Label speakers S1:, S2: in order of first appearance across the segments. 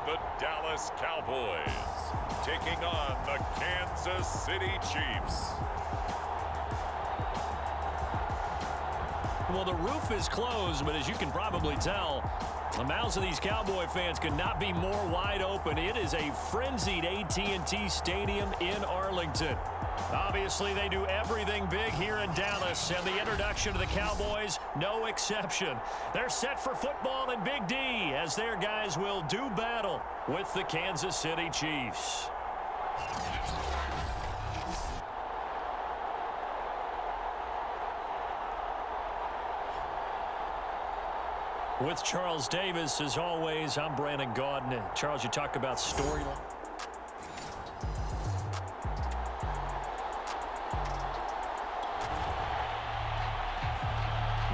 S1: the Dallas Cowboys, taking on the Kansas City Chiefs.
S2: Well, the roof is closed, but as you can probably tell, the mouths of these Cowboy fans could not be more wide open. It is a frenzied AT&T Stadium in Arlington. Obviously, they do everything big here in Dallas, and the introduction to the Cowboys, no exception. They're set for football in Big D, as their guys will do battle with the Kansas City Chiefs. With Charles Davis, as always, I'm Brandon Gaudin. Charles, you talk about storyline.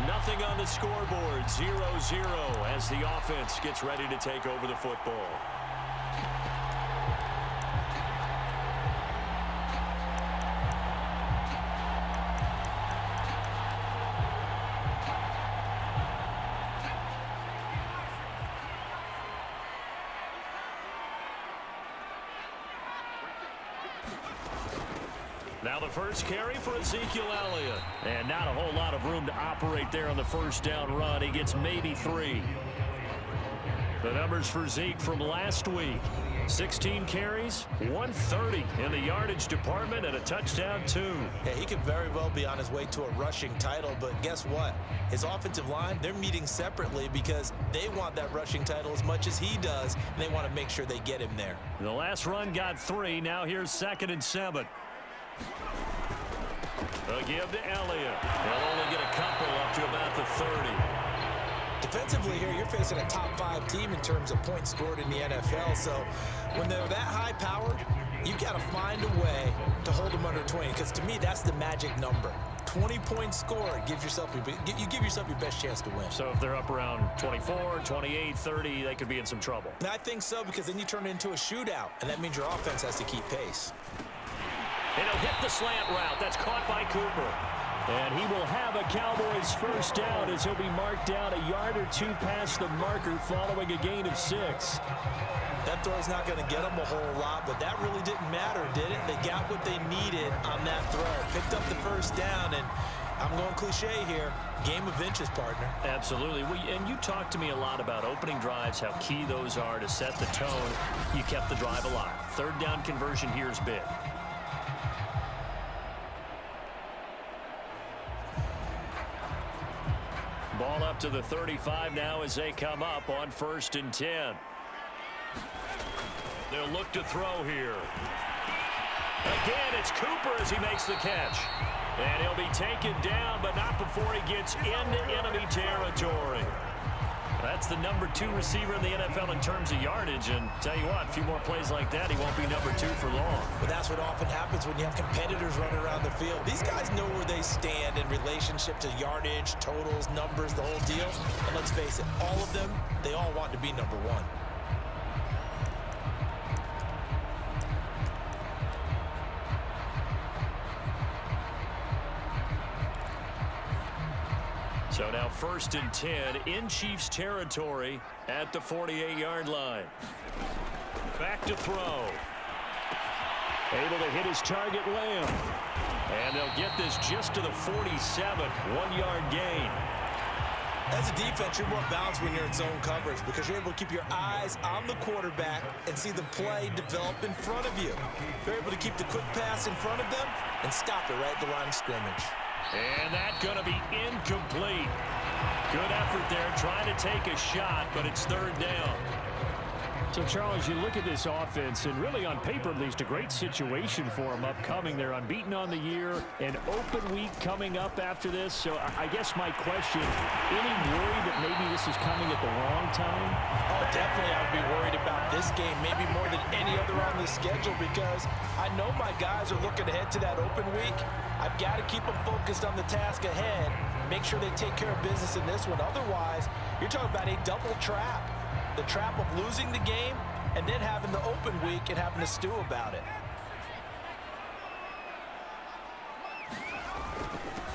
S2: Nothing on the scoreboard, 0-0 as the offense gets ready to take over the football. Now the first carry for Ezekiel Elliott. And not a whole lot of room to operate there on the first down run. He gets maybe 3. The numbers for Zeke from last week. 16 carries, 130 in the yardage department, and a touchdown, 2.
S3: Yeah, he could very well be on his way to a rushing title, but guess what? His offensive line, they're meeting separately because they want that rushing title as much as he does, and they want to make sure they get him there.
S2: The last run got 3. Now here's 2nd and 7. A give to Elliott. He'll only get a couple up to about the 30.
S3: Defensively here, you're facing a top-5 team in terms of points scored in the NFL. So when they're that high-powered, you've got to find a way to hold them under 20. Because to me, that's the magic number. 20 points scored gives yourself you give yourself your best chance to win.
S2: So if they're up around 24, 28, 30, they could be in some trouble.
S3: And I think so, because then you turn it into a shootout, and that means your offense has to keep pace.
S2: And he'll hit the slant route. That's caught by Cooper. And he will have a Cowboys first down as he'll be marked down a yard or 2 past the marker following a gain of 6.
S3: That throw's not going to get them a whole lot, but that really didn't matter, did it? They got what they needed on that throw. Picked up the first down, and I'm going cliche here. Game of inches, partner.
S2: Absolutely. And you talked to me a lot about opening drives, how key those are to set the tone. You kept the drive alive. 3rd down conversion here is big. Ball up to the 35 now as they come up on 1st and 10. They'll look to throw here. Again, it's Cooper as he makes the catch. And he'll be taken down, but not before he gets into enemy territory. That's the number 2 receiver in the NFL in terms of yardage. And tell you what, a few more plays like that, he won't be number 2 for long.
S3: But that's what often happens when you have competitors running around the field. These guys know where they stand in relationship to yardage, totals, numbers, the whole deal. And let's face it, all of them, they all want to be number 1.
S2: So now 1st and 10 in Chiefs territory at the 48-yard line. Back to throw. Able to hit his target, Lamb. And they'll get this just to the 47, 1-yard gain.
S3: As a defense, you're more balanced when you're in zone coverage because you're able to keep your eyes on the quarterback and see the play develop in front of you. You're able to keep the quick pass in front of them and stop it right at the line of scrimmage.
S2: And that's going to be incomplete. Good effort there, trying to take a shot, but it's 3rd down. So, Charles, you look at this offense, and really on paper, at least, a great situation for them upcoming. They're unbeaten on the year, an open week coming up after this. So, I guess my question, any worry that maybe this is coming at the wrong time?
S3: Oh, definitely I would be worried about this game, maybe more than any other on the schedule, because I know my guys are looking ahead to that open week. I've got to keep them focused on the task ahead, make sure they take care of business in this one. Otherwise, you're talking about a double trap. The trap of losing the game and then having the open week and having to stew about it.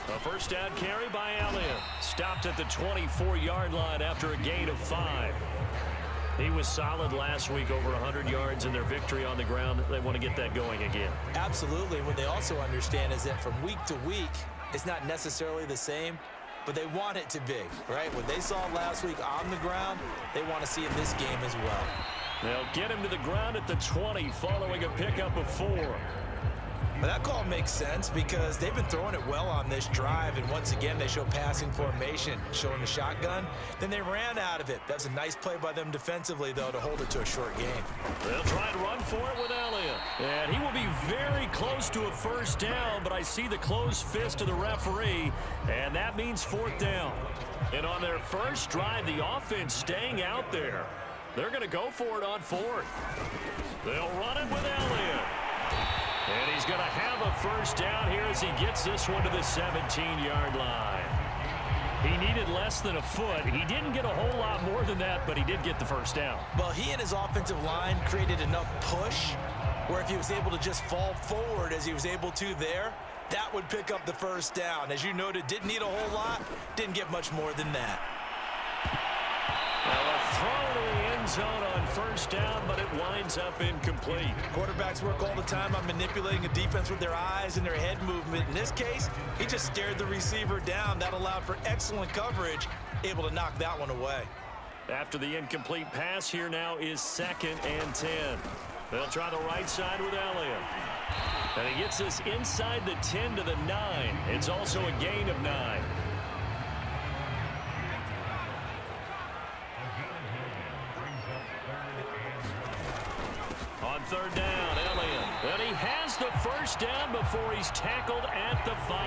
S2: A first down carry by Elliott. Stopped at the 24-yard line after a gain of 5. He was solid last week, over 100 yards in their victory on the ground. They want to get that going again.
S3: Absolutely. What they also understand is that from week to week, it's not necessarily the same, but they want it to be, right? What they saw last week on the ground, they want to see in this game as well.
S2: They'll get him to the ground at the 20 following a pickup of 4.
S3: But that call makes sense because they've been throwing it well on this drive, and once again, they show passing formation, showing the shotgun. Then they ran out of it. That's a nice play by them defensively, though, to hold it to a short game.
S2: They'll try and run for it with Elliott. And he will be very close to a first down, but I see the closed fist of the referee, and that means 4th down. And on their first drive, the offense staying out there. They're going to go for it on 4th. They'll run it with Elliott. And he's going to have a first down here as he gets this one to the 17-yard line. He needed less than a foot. He didn't get a whole lot more than that, but he did get the first down.
S3: Well, he and his offensive line created enough push where if he was able to just fall forward as he was able to there, that would pick up the first down. As you noted, didn't need a whole lot, didn't get much more than that.
S2: Well, a throw to the end zone on first down, but it winds up incomplete.
S3: Quarterbacks work all the time on manipulating a defense with their eyes and their head movement. In this case, he just stared the receiver down. That allowed for excellent coverage, able to knock that one away.
S2: After the incomplete pass, here now is 2nd and 10. They'll try the right side with Elliott. And he gets this inside the 10 to the 9. It's also a gain of 9. On 3rd down, Elliott. And he has the first down before he's tackled at the 5.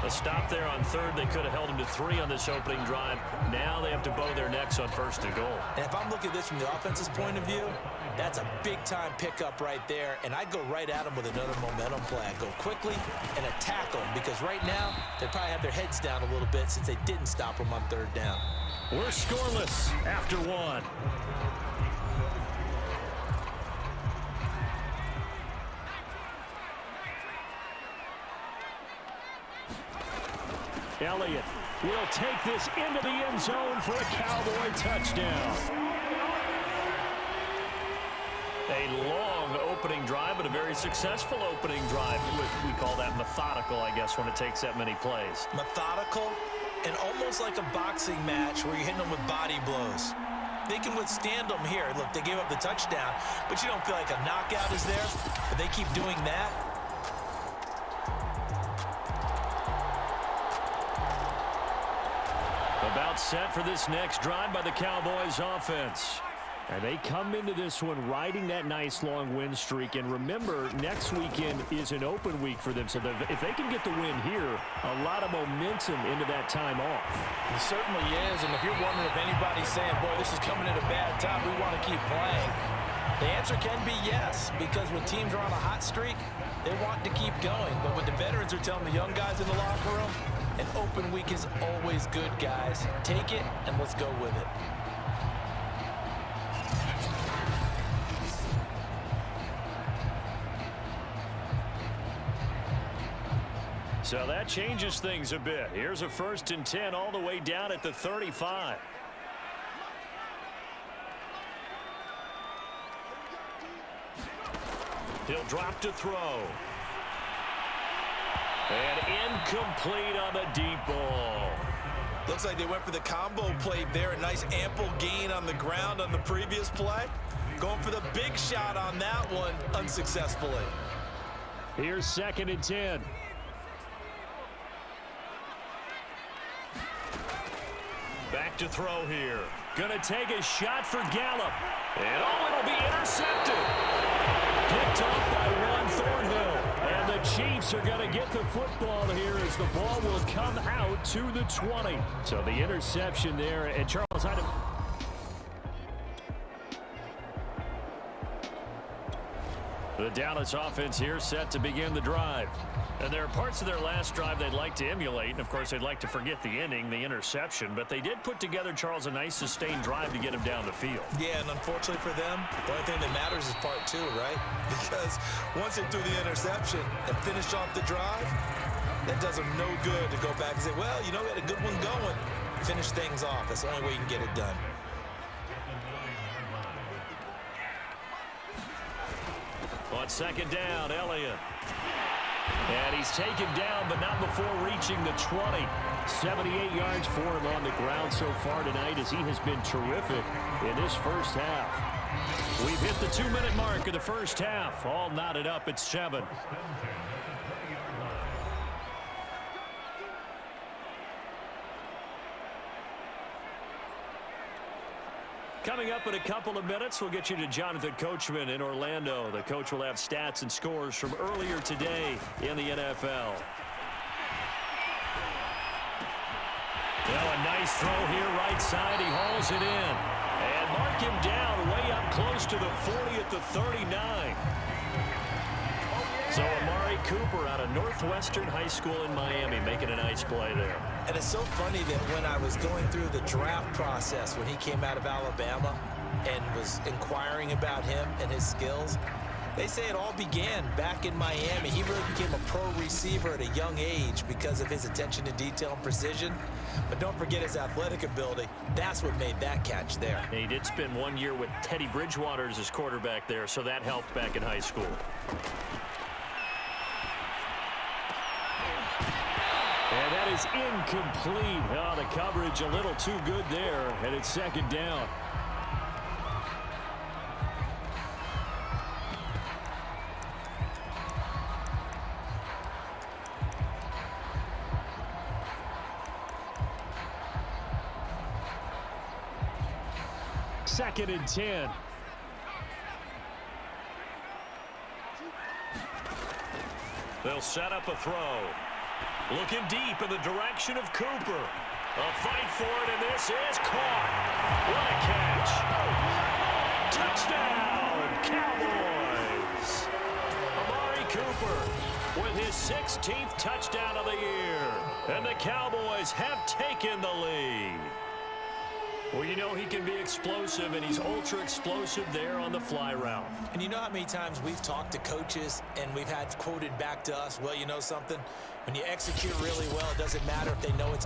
S2: A stop there on 3rd. They could have held him to 3 on this opening drive. Now they have to bow their necks on 1st and goal.
S3: And if I'm looking at this from the offense's point of view, that's a big-time pickup right there. And I'd go right at him with another momentum play. I'd go quickly and attack them because right now they probably have their heads down a little bit since they didn't stop him on 3rd down.
S2: We're scoreless after 1. Elliott will take this into the end zone for a Cowboy touchdown. A long opening drive, but a very successful opening drive. We call that methodical, I guess, when it takes that many plays.
S3: Methodical and almost like a boxing match where you're hitting them with body blows. They can withstand them here. Look, they gave up the touchdown, but you don't feel like a knockout is there. But they keep doing that.
S2: About set for this next drive by the Cowboys offense. And they come into this one riding that nice long win streak. And remember, next weekend is an open week for them. So if they can get the win here, a lot of momentum into that time off.
S3: It certainly is. And if you're wondering if anybody's saying, boy, this is coming at a bad time, we want to keep playing, the answer can be yes. Because when teams are on a hot streak, they want to keep going. But what the veterans are telling the young guys in the locker room, an open week is always good, guys. Take it, and let's go with it.
S2: So that changes things a bit. Here's a 1st and 10 all the way down at the 35. He'll drop to throw. And incomplete on the deep ball.
S3: Looks like they went for the combo play there. A nice ample gain on the ground on the previous play. Going for the big shot on that one unsuccessfully.
S2: Here's 2nd and 10. Back to throw here. Gonna take a shot for Gallup. And it'll be intercepted. Picked off by Ron Thornhill. And the Chiefs are going to get the football here as the ball will come out to the 20. So the interception there. And Charles, the Dallas offense here set to begin the drive. And there are parts of their last drive they'd like to emulate. And, of course, they'd like to forget the ending, the interception. But they did put together, Charles, a nice sustained drive to get him down the field.
S3: Yeah, and unfortunately for them, the only thing that matters is part 2, right? Because once they threw the interception and finished off the drive, that does them no good to go back and say, well, you know, we had a good one going. Finish things off. That's the only way you can get it done.
S2: On second down, Elliott. And he's taken down, but not before reaching the 20. 78 yards for him on the ground so far tonight as he has been terrific in this first half. We've hit the 2-minute mark of the first half. All knotted up at 7. Coming up in a couple of minutes, we'll get you to Jonathan Coachman in Orlando. The coach will have stats and scores from earlier today in the NFL. A nice throw here right side. He hauls it in. And mark him down way up close to the 40 at the 39. So Amari Cooper out of Northwestern High School in Miami making a nice play there.
S3: And it's so funny that when I was going through the draft process when he came out of Alabama and was inquiring about him and his skills, they say it all began back in Miami. He really became a pro receiver at a young age because of his attention to detail and precision. But don't forget his athletic ability. That's what made that catch there.
S2: And he did spend 1 year with Teddy Bridgewater as his quarterback there, so that helped back in high school. And that is incomplete. Oh, the coverage a little too good there, and it's second down. Second and 10. They'll set up a throw. Looking deep in the direction of Cooper. A fight for it, and this is caught. What a catch. Touchdown, Cowboys. Amari Cooper with his 16th touchdown of the year. And the Cowboys have taken the lead. Well, you know he can be explosive, and he's ultra-explosive there on the fly route.
S3: And you know how many times we've talked to coaches and we've had quoted back to us, well, you know something? When you execute really well, it doesn't matter if they know it's